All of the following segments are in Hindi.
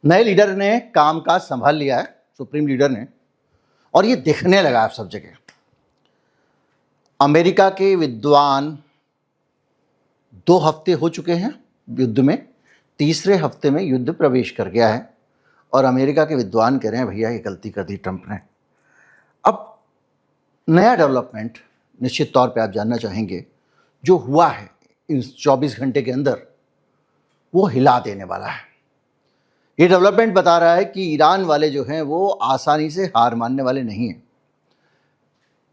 नए लीडर ने कामकाज संभाल लिया है, सुप्रीम लीडर ने, और ये दिखने लगा अब सब जगह। अमेरिका के विद्वान 2 हफ्ते हो चुके हैं युद्ध में, तीसरे हफ्ते में युद्ध प्रवेश कर गया है और अमेरिका के विद्वान कह रहे हैं भैया ये गलती कर दी ट्रंप ने। अब नया डेवलपमेंट निश्चित तौर पे आप जानना चाहेंगे जो हुआ है इन 24 घंटे के अंदर, वो हिला देने वाला है। ये डेवलपमेंट बता रहा है कि ईरान वाले जो हैं वो आसानी से हार मानने वाले नहीं हैं।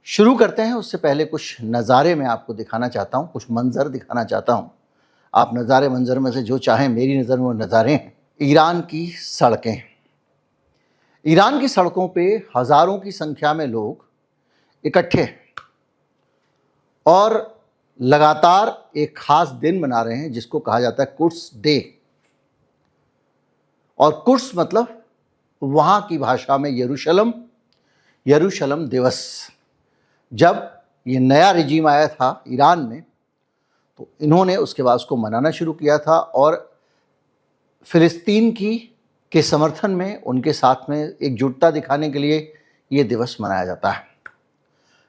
शुरू करते हैं, उससे पहले कुछ नज़ारे मैं आपको दिखाना चाहता हूँ, कुछ मंजर दिखाना चाहता हूँ। आप नज़ारे मंजर में से जो चाहें, मेरी नज़र में वो नज़ारे हैं। ईरान की सड़कें, ईरान की सड़कों पे हज़ारों की संख्या में लोग इकट्ठे हैं और लगातार एक खास दिन मना रहे हैं जिसको कहा जाता है कुड्स डे। और कुड्स मतलब वहाँ की भाषा में यरूशलम, यरूशलम दिवस। जब ये नया रिजीम आया था ईरान में तो इन्होंने उसके बाद उसको मनाना शुरू किया था और फ़िलिस्तीन के समर्थन में, उनके साथ में एकजुटता दिखाने के लिए ये दिवस मनाया जाता है।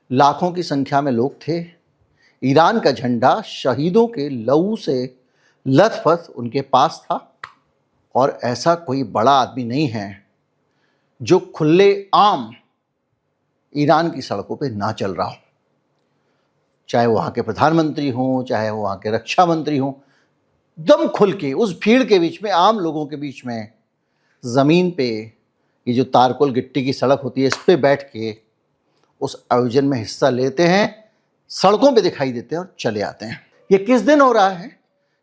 लाखों की संख्या में लोग थे। ईरान का झंडा शहीदों के लहू से लथपथ उनके पास था और ऐसा कोई बड़ा आदमी नहीं है जो खुले आम ईरान की सड़कों पे ना चल रहा हो, चाहे वहाँ के प्रधानमंत्री हों, चाहे वहाँ के रक्षा मंत्री हों, दम खुल के उस भीड़ के बीच में, आम लोगों के बीच में, ज़मीन पे ये जो तारकोल गिट्टी की सड़क होती है इस पे बैठ के उस आयोजन में हिस्सा लेते हैं, सड़कों पे दिखाई देते हैं और चले आते हैं। ये किस दिन हो रहा है?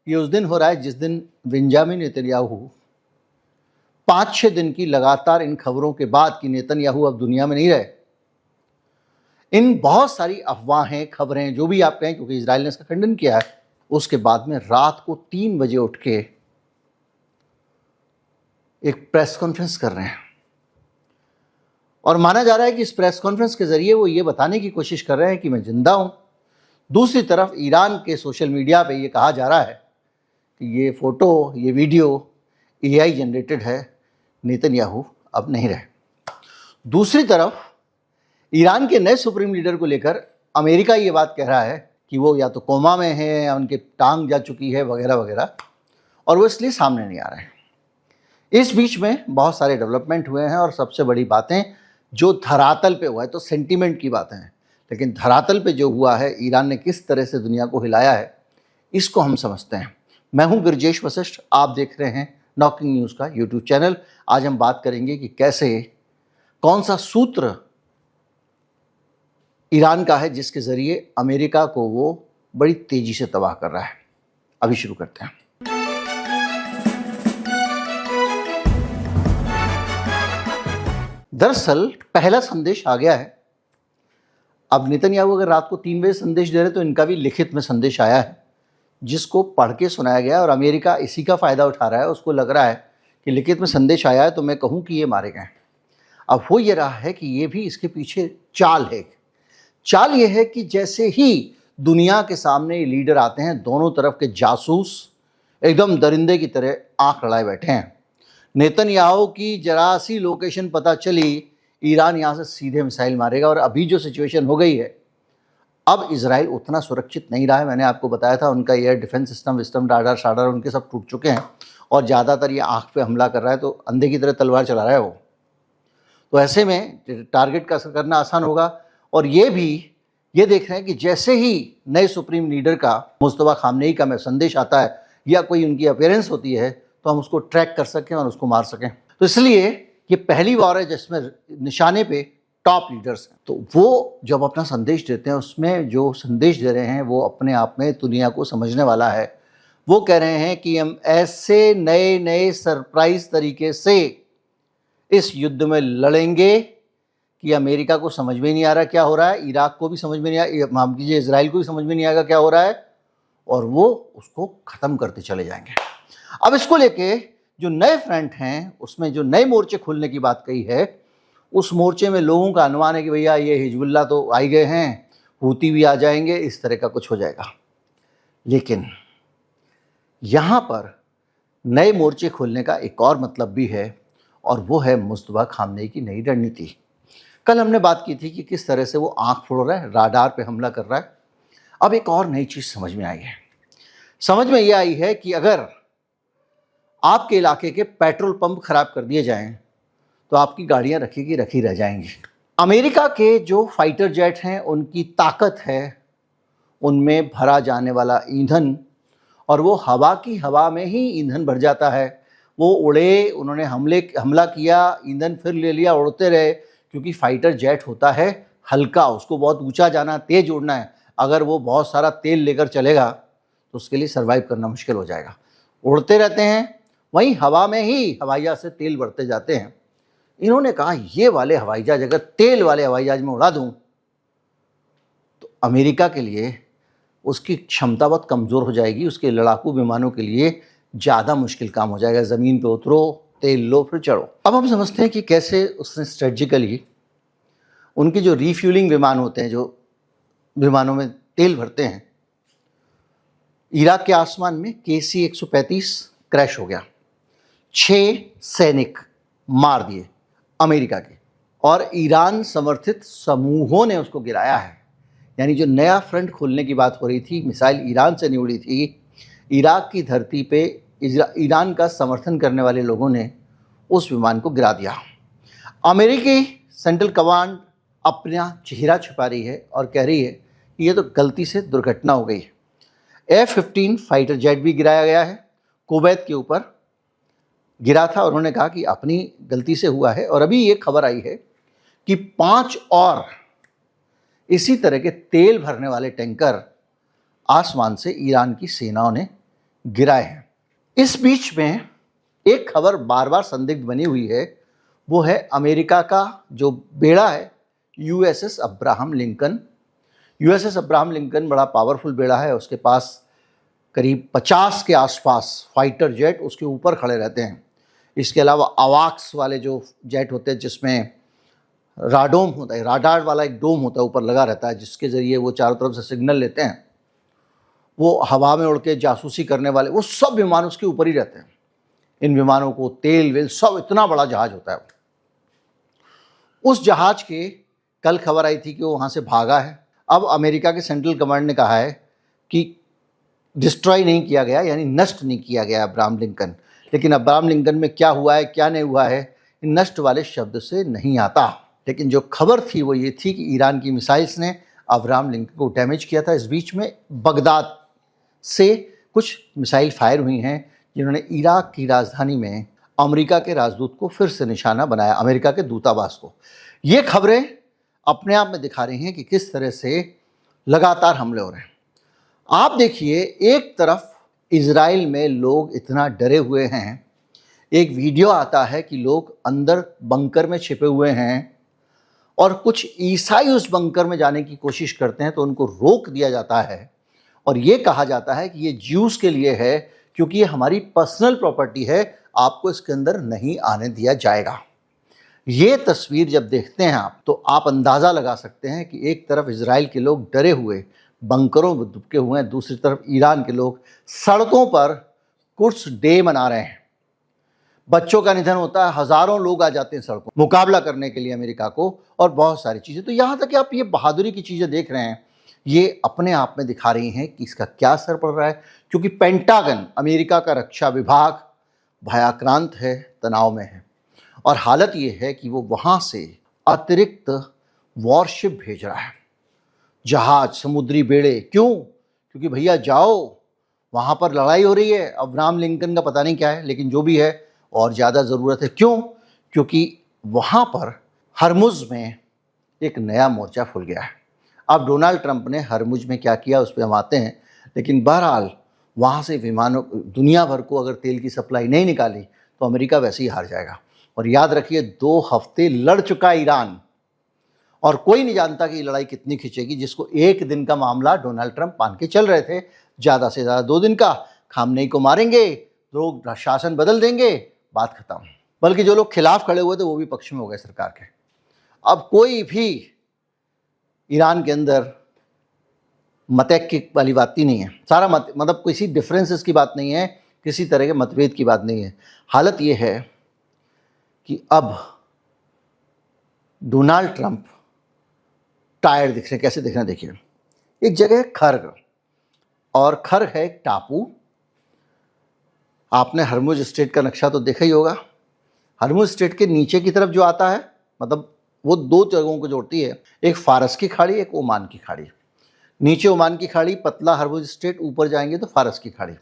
ये उस दिन हो रहा है जिस दिन बेंजामिन नेतन्याहू 5-6 दिन की लगातार इन खबरों के बाद कि नेतन्याहू अब दुनिया में नहीं रहे, इन बहुत सारी अफवाहें, खबरें, जो भी आप कहें, क्योंकि इजराइल ने इसका खंडन किया है, उसके बाद में रात को 3 बजे उठ के एक प्रेस कॉन्फ्रेंस कर रहे हैं और माना जा रहा है कि इस प्रेस कॉन्फ्रेंस के जरिए वो ये बताने की कोशिश कर रहे हैं कि मैं जिंदा हूं। दूसरी तरफ ईरान के सोशल मीडिया पे ये कहा जा रहा है कि ये फोटो, ये वीडियो एआई जनरेटेड है, नेतन्याहू अब नहीं रहे। दूसरी तरफ ईरान के नए सुप्रीम लीडर को लेकर अमेरिका ये बात कह रहा है कि वो या तो कोमा में है या उनकी टांग जा चुकी है वगैरह वगैरह, और वो इसलिए सामने नहीं आ रहे हैं। इस बीच में बहुत सारे डेवलपमेंट हुए हैं और सबसे बड़ी बातें जो धरातल पे हुआ है, तो सेंटीमेंट की बातें हैं, लेकिन धरातल पे जो हुआ है, ईरान ने किस तरह से दुनिया को हिलाया है, इसको हम समझते हैं। मैं हूं गिरजेश वशिष्ठ, आप देख रहे हैं नॉकिंग न्यूज़ का यूट्यूब चैनल। आज हम बात करेंगे कि कैसे, कौन सा सूत्र ईरान का है जिसके ज़रिए अमेरिका को वो बड़ी तेज़ी से तबाह कर रहा है। अभी शुरू करते हैं। दरअसल पहला संदेश आ गया है। अब नेतन्याहू अगर रात को 3 बजे संदेश दे रहे तो इनका भी लिखित में संदेश आया है जिसको पढ़ के सुनाया गया और अमेरिका इसी का फ़ायदा उठा रहा है। उसको लग रहा है कि लिखित में संदेश आया है तो मैं कहूँ कि ये मारे गए। अब हो ये रहा है कि ये भी इसके पीछे चाल है। चाल ये है कि जैसे ही दुनिया के सामने ये लीडर आते हैं, दोनों तरफ के जासूस एकदम दरिंदे की तरह आंख लड़ाए बैठे हैं। नेतन्याहू की जरा सी लोकेशन पता चली, ईरान यहाँ से सीधे मिसाइल मारेगा। और अभी जो सिचुएशन हो गई है, अब इजराइल उतना सुरक्षित नहीं रहा है। मैंने आपको बताया था उनका एयर डिफेंस सिस्टम, राडार शाडार उनके सब टूट चुके हैं और ज़्यादातर ये आँख पे हमला कर रहा है, तो अंधे की तरह तलवार चला रहा है वो। तो ऐसे में टारगेट का करना आसान होगा। और ये देख रहे हैं कि जैसे ही नए सुप्रीम लीडर का, मुस्तफा खामनेई का में संदेश आता है या कोई उनकी अपीयरेंस होती है तो हम उसको ट्रैक कर सकें और उसको मार सकें। तो इसलिए ये पहली बार है जिसमें निशाने पे टॉप लीडर्स हैं। तो वो जब अपना संदेश देते हैं, उसमें जो संदेश दे रहे हैं वो अपने आप में दुनिया को समझने वाला है। वो कह रहे हैं कि हम ऐसे नए नए सरप्राइज तरीके से इस युद्ध में लड़ेंगे कि अमेरिका को समझ में नहीं आ रहा क्या हो रहा है, इराक को भी समझ में नहीं आया, माफ कीजिए इजराइल को भी समझ में नहीं आएगा क्या हो रहा है, और वो उसको ख़त्म करते चले जाएंगे। अब इसको लेके जो नए फ्रंट हैं, उसमें जो नए मोर्चे खुलने की बात कही है, उस मोर्चे में लोगों का अनुमान है कि भैया ये हिजबुल्लाह तो आ ही गए हैं, हूती भी आ जाएंगे, इस तरह का कुछ हो जाएगा। लेकिन यहाँ पर नए मोर्चे खोलने का एक और मतलब भी है, और वो है मुस्तफा खामनेई की नई रणनीति। कल हमने बात की थी कि किस तरह से वो आंख फोड़ रहा है, राडार पे हमला कर रहा है। अब एक और नई चीज़ समझ में आई है। समझ में ये आई है कि अगर आपके इलाके के पेट्रोल पंप खराब कर दिए जाएं तो आपकी गाड़ियां रखी की रखी रह जाएंगी। अमेरिका के जो फाइटर जेट हैं उनकी ताकत है उनमें भरा जाने वाला ईंधन, और वो हवा की हवा में ही ईंधन भर जाता है। वो उड़े, उन्होंने हमला किया, ईंधन फिर ले लिया, उड़ते रहे, क्योंकि फाइटर जेट होता है हल्का, उसको बहुत ऊंचा जाना, तेज उड़ना है। अगर वो बहुत सारा तेल लेकर चलेगा तो उसके लिए सर्वाइव करना मुश्किल हो जाएगा। उड़ते रहते हैं, वहीं हवा में ही हवाई जहाज से तेल बढ़ते जाते हैं। इन्होंने कहा ये वाले हवाई जहाज अगर तेल वाले हवाई जहाज में उड़ा दूं तो अमेरिका के लिए उसकी क्षमता बहुत कमज़ोर हो जाएगी, उसके लड़ाकू विमानों के लिए ज़्यादा मुश्किल काम हो जाएगा। ज़मीन पे उतरो, तेल लो, फिर चढ़ो। अब हम समझते हैं कि कैसे उसने स्ट्रेटजिकली उनके जो रीफ्यूलिंग विमान होते हैं, जो विमानों में तेल भरते हैं, इराक के आसमान में KC-135 क्रैश हो गया, 6 सैनिक मार दिए अमेरिका के, और ईरान समर्थित समूहों ने उसको गिराया है। यानी जो नया फ्रंट खोलने की बात हो रही थी, मिसाइल ईरान से नहीं उड़ी थी, इराक की धरती पे ईरान का समर्थन करने वाले लोगों ने उस विमान को गिरा दिया। अमेरिकी सेंट्रल कमांड अपना चेहरा छुपा रही है और कह रही है कि ये तो गलती से दुर्घटना हो गई। F-15 फाइटर जेट भी गिराया गया है, कुवैत के ऊपर गिरा था, उन्होंने कहा कि अपनी गलती से हुआ है। और अभी ये खबर आई है कि 5 और इसी तरह के तेल भरने वाले टैंकर आसमान से ईरान की सेनाओं ने गिराए हैं। इस बीच में एक खबर बार बार संदिग्ध बनी हुई है, वो है अमेरिका का जो बेड़ा है USS Abraham Lincoln. USS Abraham Lincoln बड़ा पावरफुल बेड़ा है, उसके पास करीब 50 के आसपास फाइटर जेट उसके ऊपर खड़े रहते हैं। इसके अलावा अवाक्स वाले जो जेट होते हैं जिसमें राडोम होता है, राडार वाला एक डोम होता है ऊपर लगा रहता है, जिसके ज़रिए वो चारों तरफ से सिग्नल लेते हैं। वो हवा में उड़ के जासूसी करने वाले, वो सब विमान उसके ऊपर ही रहते हैं। इन विमानों को तेल वेल सब, इतना बड़ा जहाज होता है। उस जहाज के कल खबर आई थी कि वो वहाँ से भागा है। अब अमेरिका के सेंट्रल कमांड ने कहा है कि डिस्ट्रॉय नहीं किया गया, यानी नष्ट नहीं किया गया अब्राहम लिंकन। लेकिन अब्राहम लिंकन में क्या हुआ है क्या नहीं हुआ है, इन नष्ट वाले शब्द से नहीं आता। लेकिन जो खबर थी वो ये थी कि ईरान की मिसाइल्स ने अब्राहम लिंकन को डैमेज किया था। इस बीच में बगदाद से कुछ मिसाइल फायर हुई हैं जिन्होंने इराक की राजधानी में अमेरिका के राजदूत को फिर से निशाना बनाया, अमेरिका के दूतावास को। ये खबरें अपने आप में दिखा रही हैं कि किस तरह से लगातार हमले हो रहे हैं। आप देखिए, एक तरफ इजराइल में लोग इतना डरे हुए हैं, एक वीडियो आता है कि लोग अंदर बंकर में छिपे हुए हैं और कुछ ईसाई उस बंकर में जाने की कोशिश करते हैं तो उनको रोक दिया जाता है और ये कहा जाता है कि ये ज्यूस के लिए है क्योंकि ये हमारी पर्सनल प्रॉपर्टी है, आपको इसके अंदर नहीं आने दिया जाएगा। ये तस्वीर जब देखते हैं आप तो आप अंदाज़ा लगा सकते हैं कि एक तरफ इजराइल के लोग डरे हुए बंकरों में दुबके हुए हैं, दूसरी तरफ ईरान के लोग सड़कों पर कुर्स डे मना रहे हैं। बच्चों का निधन होता है, हज़ारों लोग आ जाते हैं सड़कों मुकाबला करने के लिए अमेरिका को, और बहुत सारी चीज़ें। तो यहाँ तक कि आप ये बहादुरी की चीज़ें देख रहे हैं, ये अपने आप में दिखा रही हैं कि इसका क्या असर पड़ रहा है। क्योंकि पेंटागन, अमेरिका का रक्षा विभाग, भयाक्रांत है, तनाव में है, और हालत ये है कि वो वहाँ से अतिरिक्त वॉरशिप भेज रहा है, जहाज, समुद्री बेड़े। क्यों? क्योंकि भैया जाओ, वहाँ पर लड़ाई हो रही है, अब्राहम लिंकन का पता नहीं क्या है, लेकिन जो भी है और ज़्यादा ज़रूरत है। क्यों? क्योंकि वहाँ पर हरमुज़ में एक नया मोर्चा खुल गया है। अब डोनाल्ड ट्रंप ने हरमुज़ में क्या किया उस पर हम आते हैं, लेकिन बहरहाल वहाँ से विमानों, दुनिया भर को अगर तेल की सप्लाई नहीं निकाली तो अमेरिका वैसे ही हार जाएगा। और याद रखिए, 2 हफ्ते लड़ चुका ईरान और कोई नहीं जानता कि लड़ाई कितनी खिंचेगी। जिसको 1 दिन का मामला डोनाल्ड ट्रंप मान के चल रहे थे, ज़्यादा से ज़्यादा 2 दिन का, खामनेई को मारेंगे, लोग शासन बदल देंगे, बात खत्म। बल्कि जो लोग खिलाफ खड़े हुए थे वो भी पक्ष में हो गए सरकार के। अब कोई भी ईरान के अंदर मतैक्की वाली बात ही नहीं है। सारा मतलब किसी डिफरेंसेस की बात नहीं है किसी तरह के मतभेद की बात नहीं है। हालत ये है कि अब डोनाल्ड ट्रंप टायर्ड दिख रहे। कैसे दिख रहे हैं देखिए, एक जगह है खर्ग, और खर्ग है एक टापू। आपने हर्मुज स्ट्रेट का नक्शा तो देखा ही होगा। हर्मुज स्ट्रेट के नीचे की तरफ जो आता है, मतलब वो दो जगहों को जोड़ती है, एक फारस की खाड़ी, एक ओमान की खाड़ी। नीचे ओमान की खाड़ी, पतला हर्मुज स्ट्रेट, ऊपर जाएंगे तो फारस की खाड़ी।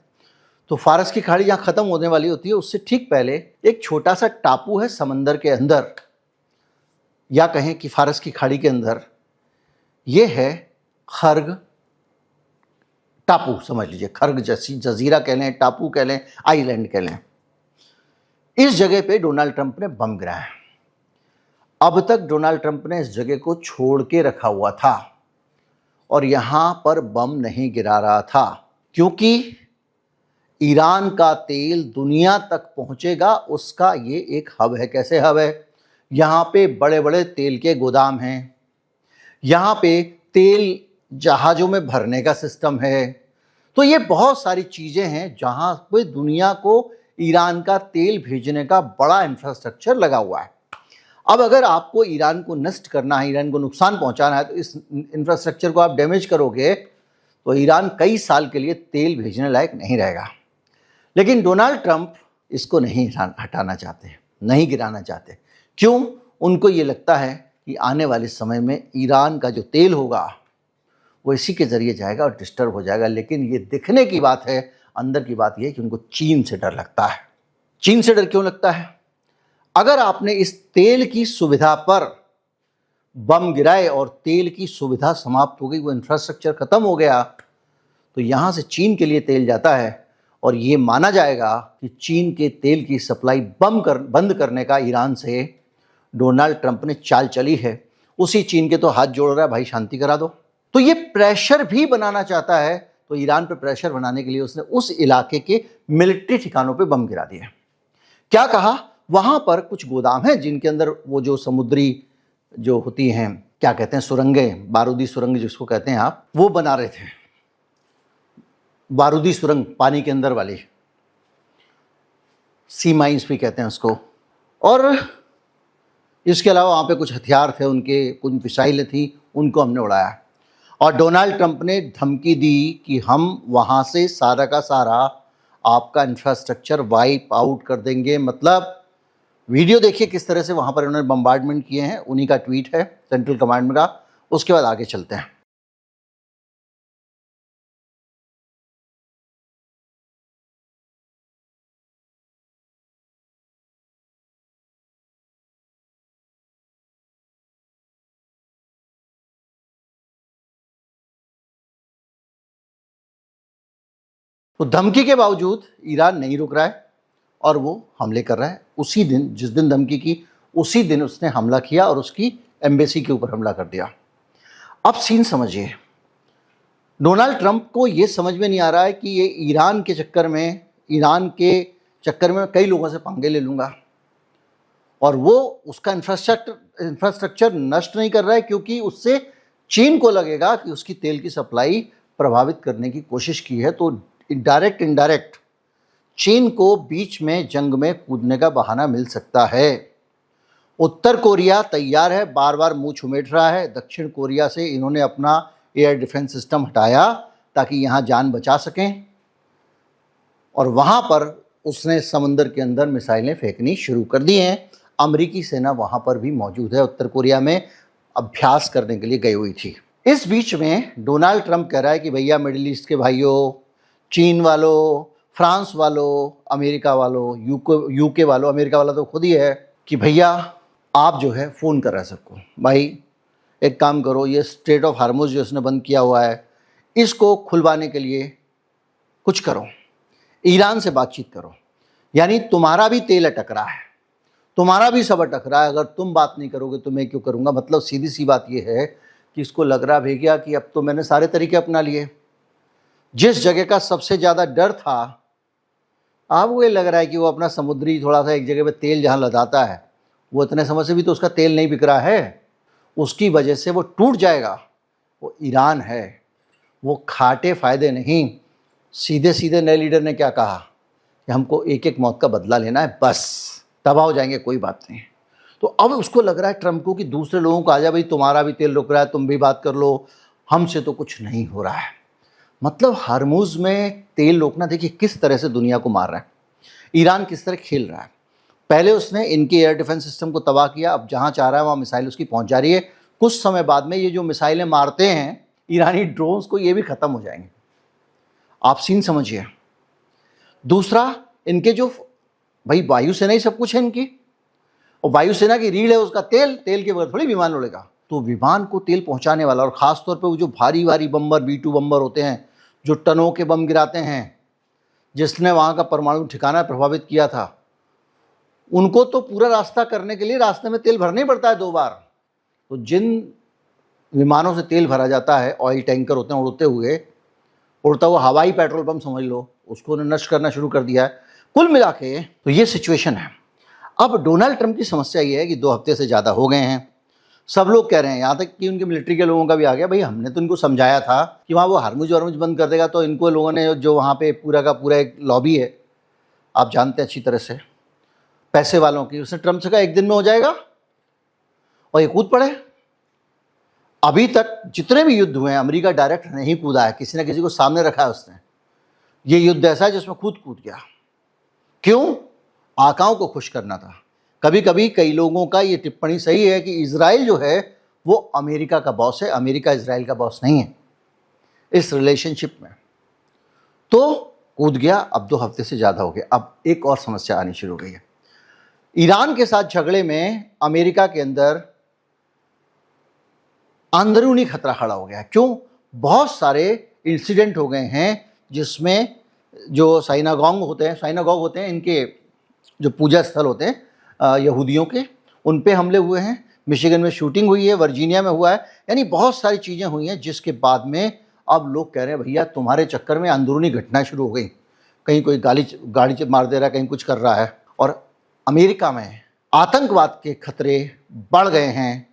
तो फारस की खाड़ी जहाँ ख़त्म होने वाली होती है, उससे ठीक पहले एक छोटा सा टापू है समंदर के अंदर, या कहें कि फारस की खाड़ी के अंदर। ये है खर्ग टापू, समझ लीजिए। खर्ग जैसी जजीरा कह लें, टापू कह लें, आइलैंड कह लें। इस जगह पे डोनाल्ड ट्रंप ने बम गिराया है। अब तक डोनाल्ड ट्रंप ने इस जगह को छोड़ के रखा हुआ था और यहां पर बम नहीं गिरा रहा था, क्योंकि ईरान का तेल दुनिया तक पहुंचेगा, उसका ये एक हब है। कैसे हब है? यहां पे बड़े बड़े तेल के गोदाम हैं, यहां पे तेल जहाज़ों में भरने का सिस्टम है। तो ये बहुत सारी चीज़ें हैं जहां पे दुनिया को ईरान का तेल भेजने का बड़ा इंफ्रास्ट्रक्चर लगा हुआ है। अब अगर आपको ईरान को नष्ट करना है, ईरान को नुकसान पहुंचाना है, तो इस इंफ्रास्ट्रक्चर को आप डैमेज करोगे तो ईरान कई साल के लिए तेल भेजने लायक नहीं रहेगा। लेकिन डोनाल्ड ट्रंप इसको नहीं हटाना चाहते, नहीं गिराना चाहते। क्यों? उनको ये लगता है कि आने वाले समय में ईरान का जो तेल होगा वो इसी के ज़रिए जाएगा और डिस्टर्ब हो जाएगा। लेकिन ये दिखने की बात है, अंदर की बात ये है कि उनको चीन से डर लगता है। चीन से डर क्यों लगता है? अगर आपने इस तेल की सुविधा पर बम गिराए और तेल की सुविधा समाप्त हो गई, वो इंफ्रास्ट्रक्चर खत्म हो गया, तो यहाँ से चीन के लिए तेल जाता है और ये माना जाएगा कि चीन के तेल की सप्लाई बंद करने का ईरान से डोनाल्ड ट्रंप ने चाल चली है। उसी चीन के तो हाथ जोड़ रहा है, भाई शांति करा दो। तो ये प्रेशर भी बनाना चाहता है, तो ईरान पे प्रेशर बनाने के लिए उसने उस इलाके के मिलिट्री ठिकानों पे बम गिरा दिया। क्या कहा? वहां पर कुछ गोदाम हैं जिनके अंदर वो जो समुद्री जो होती हैं, क्या कहते हैं, सुरंगें, बारूदी सुरंग जिसको कहते हैं आप, वो बना रहे थे। बारूदी सुरंग, पानी के अंदर वाली, सी माइंस भी कहते हैं उसको। और इसके अलावा वहाँ पे कुछ हथियार थे उनके, कुछ मिसाइलें थी, उनको हमने उड़ाया। और डोनाल्ड ट्रंप ने धमकी दी कि हम वहाँ से सारा का सारा आपका इंफ्रास्ट्रक्चर वाइप आउट कर देंगे। मतलब वीडियो देखिए किस तरह से वहाँ पर उन्होंने बम्बार्डमेंट किए हैं। उन्हीं का ट्वीट है सेंट्रल कमांड का। उसके बाद आगे चलते हैं। तो धमकी के बावजूद ईरान नहीं रुक रहा है और वो हमले कर रहा है। उसी दिन, जिस दिन धमकी की, उसी दिन उसने हमला किया और उसकी एम्बेसी के ऊपर हमला कर दिया। अब सीन समझिए, डोनाल्ड ट्रंप को ये समझ में नहीं आ रहा है कि ये ईरान के चक्कर में कई लोगों से पंगे ले लूँगा, और वो उसका इंफ्रास्ट्रक्चर नष्ट नहीं कर रहा है, क्योंकि उससे चीन को लगेगा कि उसकी तेल की सप्लाई प्रभावित करने की कोशिश की है। तो डायरेक्ट इनडायरेक्ट चीन को बीच में जंग में कूदने का बहाना मिल सकता है। उत्तर कोरिया तैयार है, बार बार मुंह छुमेट रहा है। दक्षिण कोरिया से इन्होंने अपना एयर डिफेंस सिस्टम हटाया ताकि यहाँ जान बचा सकें, और वहाँ पर उसने समंदर के अंदर मिसाइलें फेंकनी शुरू कर दी हैं। अमेरिकी सेना वहाँ पर भी मौजूद है, उत्तर कोरिया में अभ्यास करने के लिए गई हुई थी। इस बीच में डोनाल्ड ट्रंप कह रहा है कि भैया मिडिल ईस्ट के भाइयों, चीन वालों, फ्रांस वालों, अमेरिका वालों, यूके वालों, अमेरिका वाला तो खुद ही है, कि भैया आप जो है फ़ोन कर रहे हैं सबको, भाई एक काम करो, ये स्ट्रेट ऑफ हार्मुज जो इसने बंद किया हुआ है, इसको खुलवाने के लिए कुछ करो, ईरान से बातचीत करो। यानी तुम्हारा भी तेल अटक रहा है, तुम्हारा भी सब अटक रहा है, अगर तुम बात नहीं करोगे तो मैं क्यों करूँगा। मतलब सीधी सी बात ये है कि इसको लग रहा भैया कि अब तो मैंने सारे तरीके अपना लिए। जिस जगह का सबसे ज़्यादा डर था, अब वो ये लग रहा है कि वो अपना समुद्री थोड़ा सा एक जगह पे तेल जहाँ लदाता है, वो इतने समय से भी तो उसका तेल नहीं बिक रहा है, उसकी वजह से वो टूट जाएगा। वो ईरान है, वो खाटे फ़ायदे नहीं। सीधे सीधे नए लीडर ने क्या कहा कि हमको एक एक मौत का बदला लेना है, बस तबाह हो जाएंगे, कोई बात नहीं। तो अब उसको लग रहा है ट्रम्प को कि दूसरे लोगों को आ जाए, भाई तुम्हारा भी तेल रुक रहा है, तुम भी बात कर लो, हमसे तो कुछ नहीं हो रहा है। मतलब हरमुज में तेल रोकना, देखिए किस तरह से दुनिया को मार रहा है, ईरान किस तरह खेल रहा है। पहले उसने इनके एयर डिफेंस सिस्टम को तबाह किया, अब जहां चाह रहा है वहां मिसाइल उसकी पहुंच जा रही है। कुछ समय बाद में ये जो मिसाइलें मारते हैं ईरानी ड्रोन्स को, ये भी खत्म हो जाएंगे। आप सीन समझिए। दूसरा, इनके जो भाई वायुसेना ही सब कुछ है इनकी, और वायुसेना की रीढ़ है उसका तेल, तेल के बगैर थोड़ी विमान उड़ेगा। तो विमान को तेल पहुंचाने वाला, और खासतौर पे वो जो भारी भारी बम्बर B-2 बम्बर होते हैं जो टनों के बम गिराते हैं, जिसने वहां का परमाणु ठिकाना प्रभावित किया था, उनको तो पूरा रास्ता करने के लिए रास्ते में तेल भरना ही पड़ता है 2 बार। तो जिन विमानों से तेल भरा जाता है, ऑयल टैंकर होते हैं उड़ता हुआ हवाई पेट्रोल पंप समझ लो, उसको उन्होंने नष्ट करना शुरू कर दिया है। कुल मिला के तो ये सिचुएशन है। अब डोनाल्ड ट्रंप की समस्या ये है कि 2 हफ्ते से ज़्यादा हो गए हैं, सब लोग कह रहे हैं, यहाँ तक कि उनके मिलिट्री के लोगों का भी आ गया, भाई हमने तो इनको समझाया था कि वहाँ वो हरमुज वरमुज बंद कर देगा, तो इनको लोगों ने, जो वहाँ पे पूरा का पूरा एक लॉबी है, आप जानते हैं अच्छी तरह से, पैसे वालों की, उसने ट्रंप से कहा 1 दिन में हो जाएगा, और ये कूद पड़े। अभी तक जितने भी युद्ध हुए हैं अमेरिका डायरेक्ट नहीं कूदा है, किसी न किसी को सामने रखा है उसने। ये युद्ध ऐसा है जिसमें कूद गया। क्यों? आकाओं को खुश करना था। कभी कभी कई लोगों का ये टिप्पणी सही है कि इजराइल जो है वो अमेरिका का बॉस है, अमेरिका इजराइल का बॉस नहीं है इस रिलेशनशिप में। तो कूद गया। अब 2 हफ्ते से ज़्यादा हो गए। अब एक और समस्या आनी शुरू हो गई है। ईरान के साथ झगड़े में अमेरिका के अंदर अंदरूनी खतरा खड़ा हो गया है। क्यों? बहुत सारे इंसिडेंट हो गए हैं जिसमें जो साइनागॉग होते हैं इनके जो पूजा स्थल होते हैं यहूदियों के, उन पे हमले हुए हैं। मिशिगन में शूटिंग हुई है, वर्जीनिया में हुआ है, यानी बहुत सारी चीज़ें हुई हैं, जिसके बाद में अब लोग कह रहे हैं भैया तुम्हारे चक्कर में अंदरूनी घटनाएं शुरू हो गई, कहीं कोई गाड़ी मार दे रहा है, कहीं कुछ कर रहा है। और अमेरिका में आतंकवाद के खतरे बढ़ गए हैं,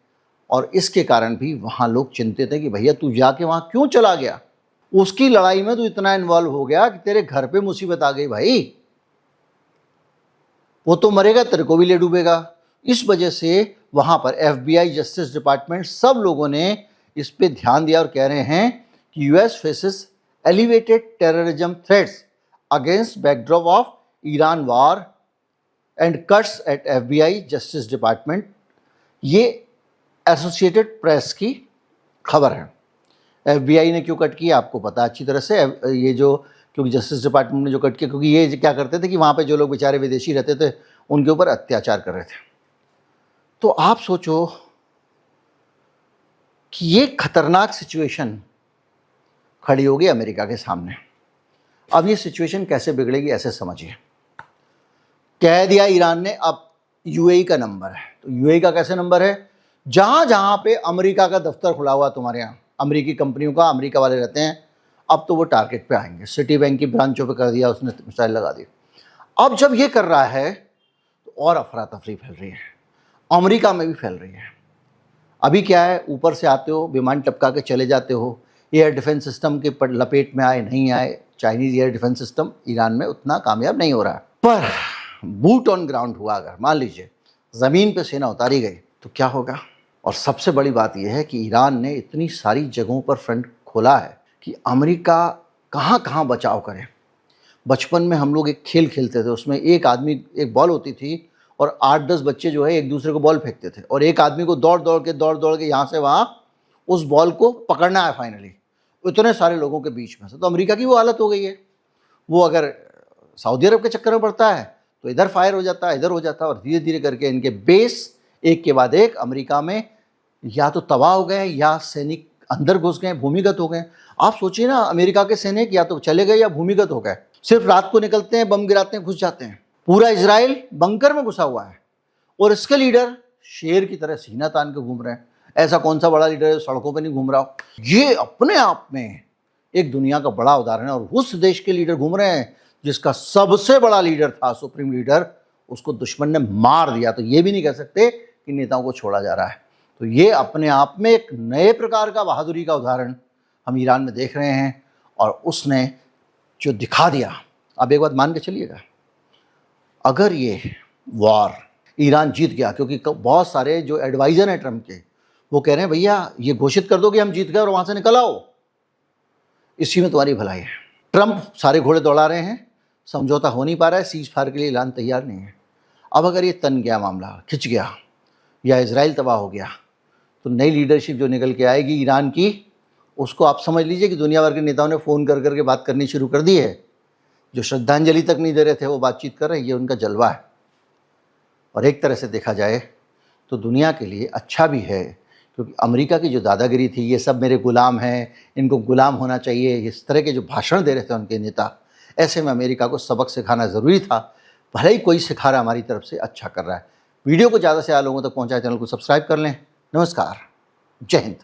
और इसके कारण भी वहाँ लोग चिंतित हैं कि भैया तू जाके वहाँ क्यों चला गया, उसकी लड़ाई में तू इतना इन्वॉल्व हो गया कि तेरे घर पे मुसीबत आ गई भाई, वो तो मरेगा, तेरे को भी ले डूबेगा। इस वजह से वहाँ पर FBI, जस्टिस डिपार्टमेंट, सब लोगों ने इस पे ध्यान दिया और कह रहे हैं कि US faces elevated terrorism threats against backdrop of Iran war and cuts at FBI, justice department. ये एसोसिएटेड प्रेस की खबर है। FBI ने क्यों कट किया आपको पता अच्छी तरह से। ये जो, क्योंकि जस्टिस डिपार्टमेंट ने जो कट किया, क्योंकि ये क्या करते थे कि वहाँ पे जो लोग बेचारे विदेशी रहते थे उनके ऊपर अत्याचार कर रहे थे। तो आप सोचो कि ये खतरनाक सिचुएशन खड़ी होगी अमेरिका के सामने। अब ये सिचुएशन कैसे बिगड़ेगी ऐसे समझिए। कह दिया ईरान ने अब UAE का नंबर है, तो UAE का कैसे नंबर है? जहाँ जहाँ पे अमेरिका का दफ्तर खुला हुआ तुम्हारे यहाँ, अमेरिकी कंपनियों का, अमेरिका वाले रहते हैं, अब तो वो टारगेट पे आएंगे। सिटी बैंक की ब्रांचों पे कर दिया उसने, मिसाइल लगा दी। अब जब ये कर रहा है तो और अफरा तफरी फैल रही है, अमेरिका में भी फैल रही है। अभी क्या है, ऊपर से आते हो, विमान टपका के चले जाते हो, एयर डिफेंस सिस्टम के लपेट में आए नहीं आए, Chinese air defence system Iran में उतना कामयाब नहीं हो रहा है। पर बूट ऑन ग्राउंड हुआ, अगर मान लीजिए ज़मीन पे सेना उतारी गई तो क्या होगा? और सबसे बड़ी बात यह है कि ईरान ने इतनी सारी जगहों पर फ्रंट खोला है कि अमेरिका कहाँ कहाँ बचाव करे। बचपन में हम लोग एक खेल खेलते थे, उसमें एक बॉल होती थी और 8-10 बच्चे जो है एक दूसरे को बॉल फेंकते थे, और एक आदमी को दौड़ दौड़ के यहाँ से वहाँ उस बॉल को पकड़ना है फाइनली, इतने सारे लोगों के बीच में से। तो अमेरिका की वो हालत हो गई है। वो अगर सऊदी अरब के चक्कर में पड़ता है तो इधर फायर हो जाता है, इधर हो जाता है, और धीरे धीरे करके इनके बेस एक के बाद एक अमेरिका में या तो तबाह हो गए या सैनिक अंदर घुस गए, भूमिगत हो गए। आप सोचिए ना, अमेरिका के सैनिक या तो चले गए या भूमिगत हो गए। सिर्फ रात को निकलते हैं, बम गिराते हैं, घुस जाते हैं। पूरा इजराइल बंकर में घुसा हुआ है और इसके लीडर शेर की तरह सीना तान के घूम रहे हैं। ऐसा कौन सा बड़ा लीडर है सड़कों पर नहीं घूम रहा हो? ये अपने आप में एक दुनिया का बड़ा उदाहरण है। और उस देश के लीडर घूम रहे हैं जिसका सबसे बड़ा लीडर था, सुप्रीम लीडर, उसको दुश्मन ने मार दिया। तो ये भी नहीं कह सकते कि नेताओं को छोड़ा जा रहा है। तो ये अपने आप में एक नए प्रकार का बहादुरी का उदाहरण हम ईरान में देख रहे हैं। और उसने जो दिखा दिया, अब एक बात मान के चलिएगा, अगर ये वॉर ईरान जीत गया, क्योंकि बहुत सारे जो एडवाइज़र हैं ट्रम्प के, वो कह रहे हैं भैया ये घोषित कर दो कि हम जीत गए और वहाँ से निकल आओ, इसी में तुम्हारी भलाई है। ट्रम्प सारे घोड़े दौड़ा रहे हैं, समझौता हो नहीं पा रहा है, सीज फायर के लिए ऐलान तैयार नहीं है। अब अगर ये तन गया, मामला खिंच गया या इजराइल तबाह हो गया, तो नई लीडरशिप जो निकल के आएगी ईरान की, उसको आप समझ लीजिए कि दुनिया भर के नेताओं ने फ़ोन कर करके बात करनी शुरू कर दी है। जो श्रद्धांजलि तक नहीं दे रहे थे वो बातचीत कर रहे हैं, ये उनका जलवा है। और एक तरह से देखा जाए तो दुनिया के लिए अच्छा भी है, क्योंकि अमेरिका की जो दादागिरी थी, ये सब मेरे गुलाम हैं, इनको गुलाम होना चाहिए, इस तरह के जो भाषण दे रहे थे उनके नेता, ऐसे में अमेरिका को सबक सिखाना ज़रूरी था। भले ही कोई सिखा रहा हमारी तरफ से, अच्छा कर रहा है। वीडियो को ज़्यादा से ज़्यादा लोगों तक पहुँचाए, चैनल को सब्सक्राइब कर लें। नमस्कार, जय हिंद।